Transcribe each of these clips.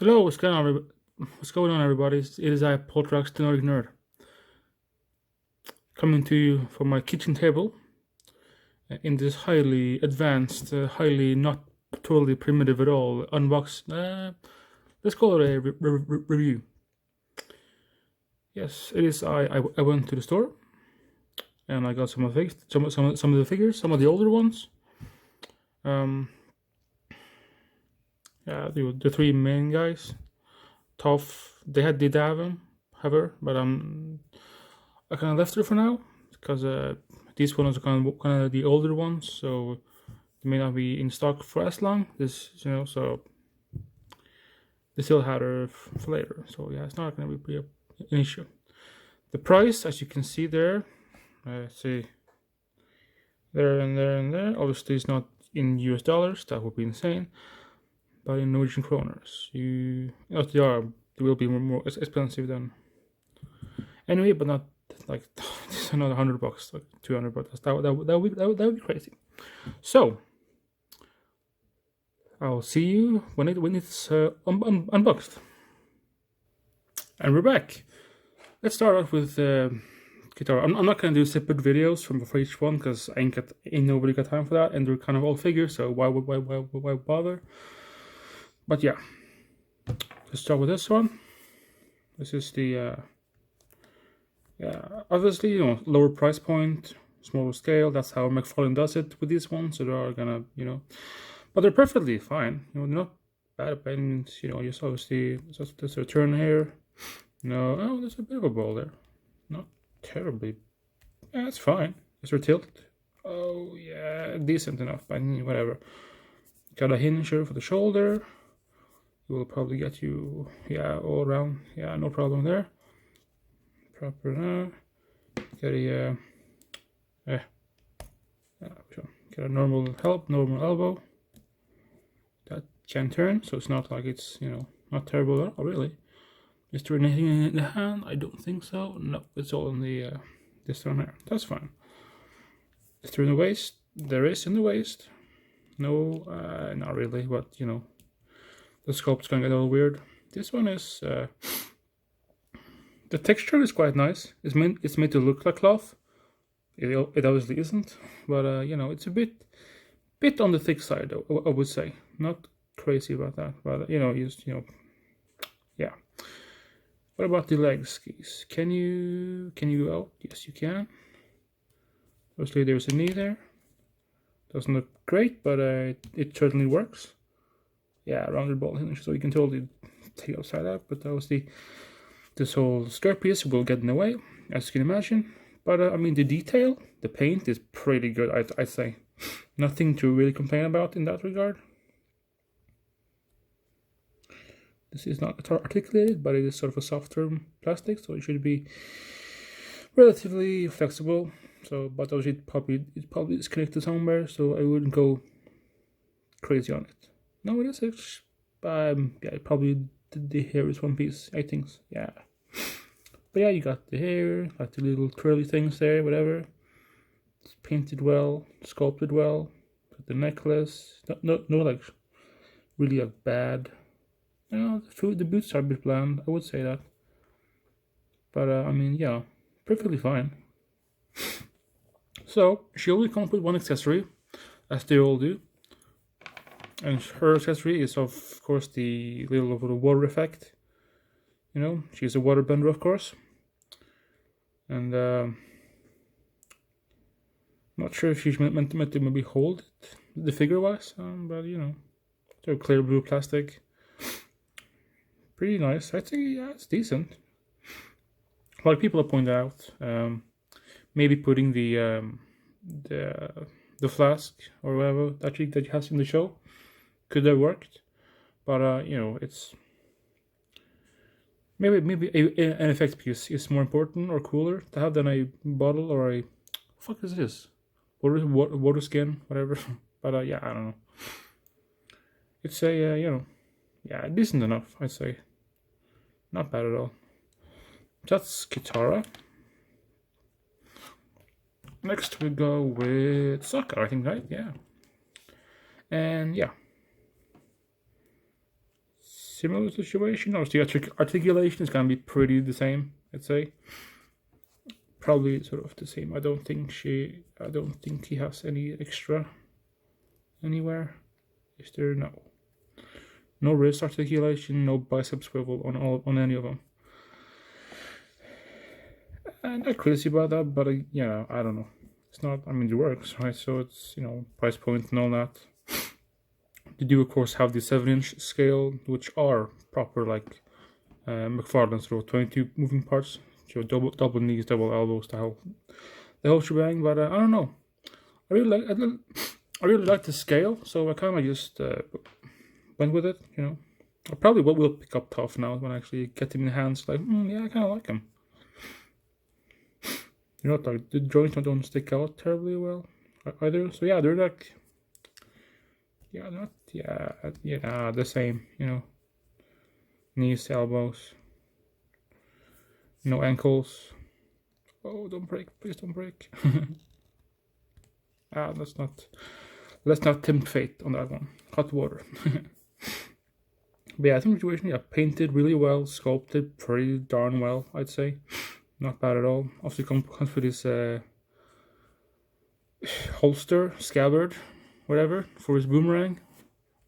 Hello, what's going on, everybody? It is I, Poltrax, the Nordic Nerd, coming to you from my kitchen table in this highly advanced, highly not totally primitive at all, unboxed. Let's call it a review. Yes, it is. I went to the store and I got some of the figures, some of the older ones. Yeah, the three main guys. Tough. They did have her, but I kind of left her for now because these ones are kind of the older ones, so they may not be in stock for as long. So they still had her for later. So yeah, it's not going to be an issue. The price, as you can see there, see there and there and there. Obviously, it's not in US dollars. That would be insane. But in Norwegian kroners, they will be more expensive than. Anyway, but not like it's another $100, like $200. That would be crazy. So I'll see you when it's unboxed. And we're back. Let's start off with guitar. I'm not gonna do separate videos for each one because ain't nobody got time for that, and they're kind of all figures. So why bother? But yeah, let's start with this one. This is the obviously, lower price point, smaller scale. That's how McFarlane does it with this one. So they are gonna, but they're perfectly fine. They're not bad by any means. Just obviously there's a turn here. Oh, there's a bit of a ball there. Not terribly. Yeah, it's fine. Is there tilt? Oh yeah, decent enough. But whatever. Got a hinge here for the shoulder. It will probably get you, all around. Yeah, no problem there. Proper now. Get a normal elbow. That can turn, so it's not like it's not terrible at all, really. Is there anything in the hand? I don't think so. No, it's all in the this one here. That's fine. Is there in the waist? There is in the waist. No, not really, but the sculpt's gonna get a little weird. This one is the texture is quite nice. It's made to look like cloth. It obviously isn't, but it's a bit on the thick side, I would say. Not crazy about that, but yeah. What about the leg skis? Can you go out? Yes, you can. Obviously, there's a knee there. Doesn't look great, but it certainly works. Yeah, rounded ball hinge, so you can totally take outside out. But obviously, this whole skirt piece will get in the way, as you can imagine. But the detail, the paint is pretty good. I'd say nothing to really complain about in that regard. This is not articulated, but it is sort of a softer plastic, so it should be relatively flexible. So, but obviously it probably is connected somewhere, so I wouldn't go crazy on it. No, it is. Probably the hair is one piece. I think. Yeah. But yeah, you got the hair, got the little curly things there, whatever. It's painted well, sculpted well. Got the necklace. No, like really bad. The boots are a bit bland. I would say that. But yeah, perfectly fine. So she only comes with one accessory, as they all do. And her accessory is, of course, the little of the water effect. She's a water bender, of course. And not sure if she's meant to maybe hold it, the figure-wise, but they're clear blue plastic. Pretty nice. I think, yeah, it's decent. A lot of people have pointed out maybe putting the flask or whatever that she has in the show could have worked, but it's maybe an effect piece is more important or cooler to have than a bottle or a fuck is this water skin, whatever. But yeah, I don't know. It's a decent enough, I'd say. Not bad at all. That's Kitara. Next we go with Soccer, I think, right? Yeah. And yeah. similar situation. Obviously, articulation is gonna be pretty the same, I'd say. Probably sort of the same. I don't think he has any extra anywhere. Is there? No wrist articulation, no bicep swivel on any of them. And not crazy about that, but yeah, I don't know. It's not. I mean, it works, right? So it's price point and all that. They do of course have the 7-inch scale, which are proper like McFarlane's 22 moving parts. So double knees, double elbows, the whole shebang. But I don't know. I really like the scale, so I kind of just went with it. I probably will pick up Tough now when I actually get him in the hands. Like, yeah, I kind of like him. Like the joints don't stick out terribly well either. So yeah, they're like, the same. Knees, elbows, no ankles. Oh, don't break! Please don't break. Let's not tempt fate on that one. Hot water. But yeah, I think situation, painted really well, sculpted pretty darn well, I'd say. Not bad at all. Obviously comes with his holster, scabbard, whatever, for his boomerang,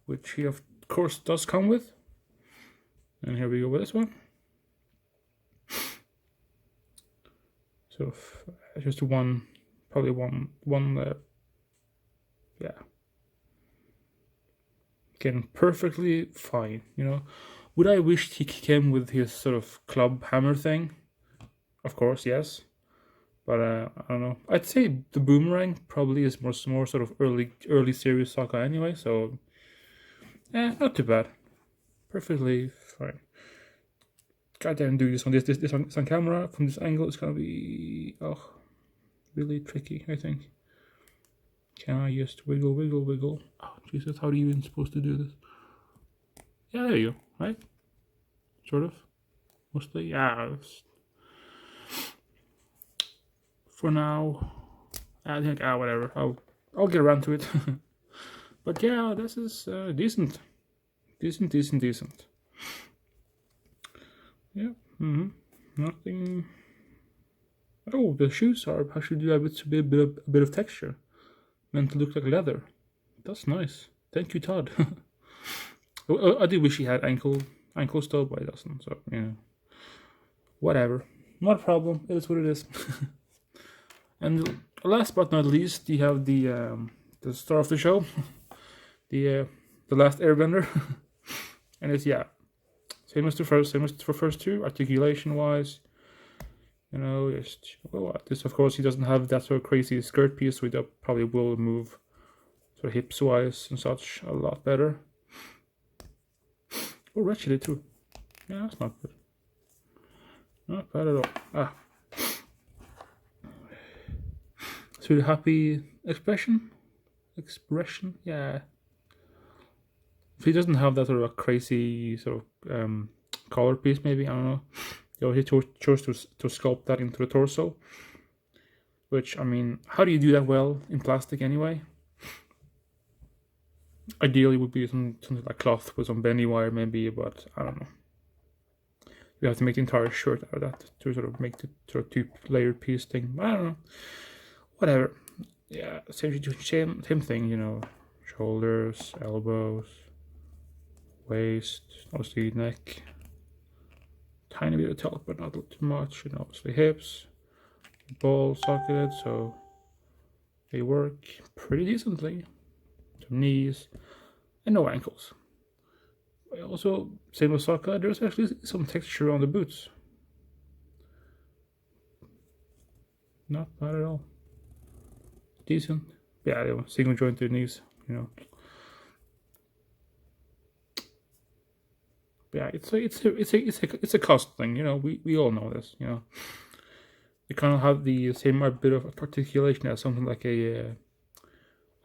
which he of course does come with. And here we go with this one. So just probably one. Again, perfectly fine. Would I wish he came with his sort of club hammer thing? Of course, yes. But I don't know. I'd say the boomerang probably is more sort of early series Sokka anyway. So, not too bad. Perfectly fine. Goddamn, do this on camera from this angle. It's gonna be really tricky. I think. Can I just wiggle? Oh Jesus! How are you even supposed to do this? Yeah, there you go. Right? Sort of. Mostly. Yeah. For now, I think whatever. I'll get around to it. But yeah, this is decent. Yeah. Nothing. Oh, the shoes are actually do a bit of texture, meant to look like leather. That's nice. Thank you, Todd. I do wish he had ankle stuff, but he doesn't. So whatever. Not a problem. It is what it is. And last but not least, you have the star of the show, the Last Airbender, and it's same as the first two, articulation wise. This of course he doesn't have that sort of crazy skirt piece, so he probably will move sort of hips wise and such a lot better. Oh, actually too. Yeah, that's not good. Not bad at all. So the happy expression, yeah. If he doesn't have that sort of a crazy sort of collar piece, maybe, I don't know. He chose to sculpt that into the torso. Which, I mean, how do you do that well in plastic anyway? Ideally would be something like cloth with some bendy wire maybe, but I don't know. You have to make the entire shirt out of that to sort of make the sort of 2-layer piece thing. I don't know. Whatever. Yeah, same thing, shoulders, elbows, waist, obviously neck, tiny bit of top, but not too much, obviously hips, ball socketed, so they work pretty decently. Some knees, and no ankles. Also, same with Sokka, there's actually some texture on the boots. Not bad at all. Decent. Yeah, single jointed knees, Yeah, it's a cost thing, we all know this, They kind of have the same bit of articulation as something like a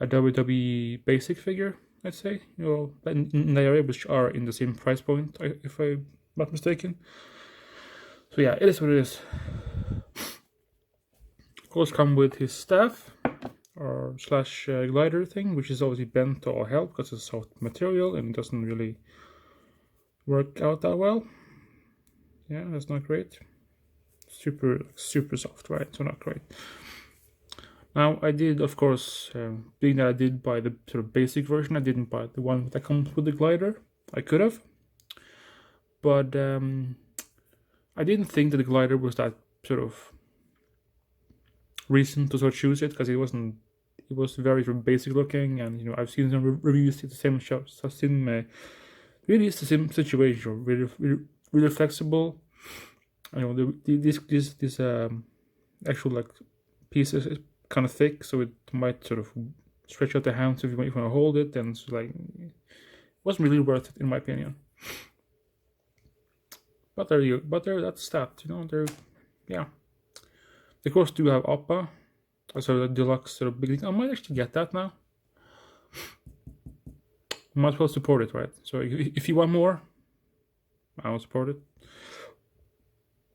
WWE basic figure, I'd say, in the area, which are in the same price point, if I'm not mistaken. So yeah, it is what it is. Of course, come with his staff or / glider thing, which is obviously bent to all hell because it's soft material and it doesn't really work out that well. Yeah, that's not great. Super soft, right? So not great. Now I did, of course, being that I did buy the sort of basic version, I didn't buy the one that comes with the glider. I could have, but I didn't think that the glider was that sort of reason to sort of choose it, because it wasn't. It was very sort of basic looking, and I've seen some reviews at the same shops. I've seen really it's the same situation, really flexible. This actual like piece is kind of thick, so it might sort of stretch out the hands if you want to hold it, and it's like it wasn't really worth it in my opinion. But that's that. Yeah. Of course, do have Oppa, so the deluxe sort of big. I might actually get that now. Might as well support it, right? So if you want more, I will support it.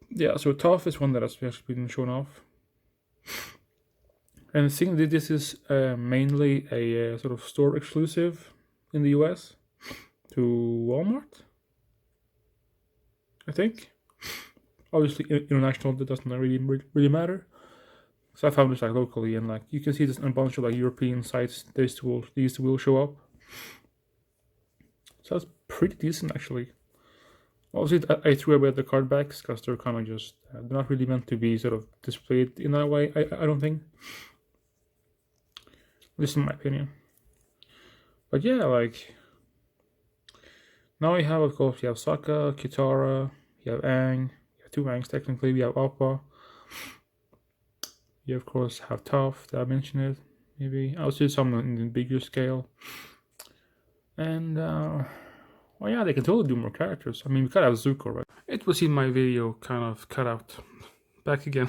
Yeah, so Tough is one that has actually been shown off. And I think that this is mainly a sort of store exclusive in the US to Walmart, I think. Obviously, international, that doesn't really matter. So I found this like locally, and like you can see this on a bunch of like European sites. These will show up. So that's pretty decent actually. Obviously, I threw away the card backs because they're kind of just they're not really meant to be sort of displayed in that way. I don't think. This is my opinion. But yeah, like now we have, of course, you have Sokka, Kitara, you have Aang, you have two Aangs technically. We have Appa. You of course have Toph. Did I mention it? Maybe I'll see some in the bigger scale. And well, yeah, they can totally do more characters. I mean, we could have Zuko, right? It was in my video kind of cut out. Back again,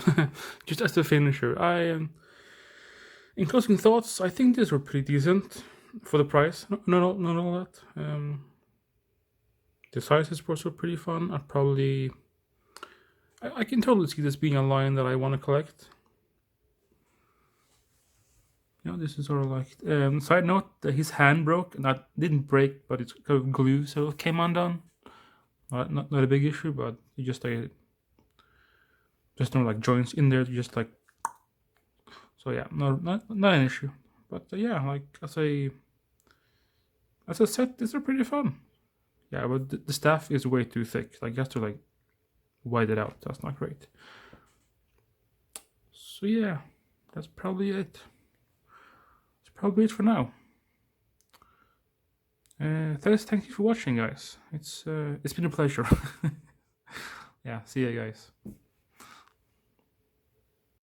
just as the finisher. In closing thoughts, I think these were pretty decent for the price. Not all that. The sizes were also pretty fun. I can totally see this being a line that I want to collect. This is sort of like side note that his hand broke, and that didn't break, but it's kind of glue, so it came undone. Not a big issue, but it just no like joints in there, just like. So yeah, not an issue. But yeah, like as a set, these are pretty fun. Yeah, but the staff is way too thick. Like you have to like wide it out. That's not great. So yeah, that's probably it. That's probably it for now. Thank you for watching, guys. It's been a pleasure. Yeah, see you guys.